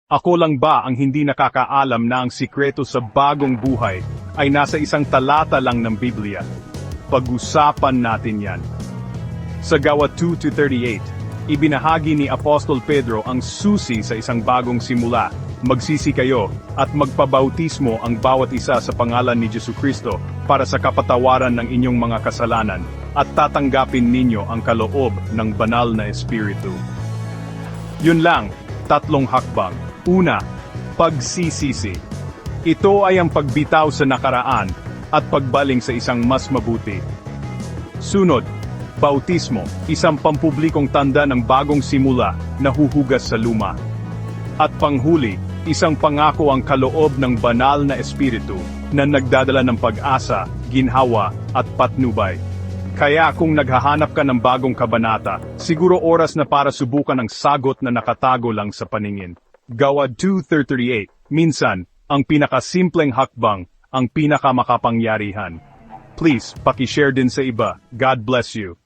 Ako lang ba ang hindi nakakaalam na ang sikreto sa bagong buhay ay nasa isang talata lang ng Biblia? Pag-usapan natin yan. Sa Gawa 2:38, ibinahagi ni Apostol Pedro ang susi sa isang bagong simula. Magsisi kayo at magpabautismo ang bawat isa sa pangalan ni Jesucristo para sa kapatawaran ng inyong mga kasalanan at tatanggapin ninyo ang kaloob ng banal na Espiritu. Yun lang, 3 hakbang. Una, pagsisisi. Ito ay ang pagbitaw sa nakaraan at pagbaling sa isang mas mabuti. Sunod, bautismo, isang pampublikong tanda ng bagong simula na huhugas sa luma. At panghuli, isang pangako ang kaloob ng banal na Espiritu na nagdadala ng pag-asa, ginhawa, at patnubay. Kaya kung naghahanap ka ng bagong kabanata, siguro oras na para subukan ang sagot na nakatago lang sa paningin. Gawa 2:38, minsan, ang pinakasimpleng hakbang, ang pinakamakapangyarihan. Please, paki-share din sa iba. God bless you.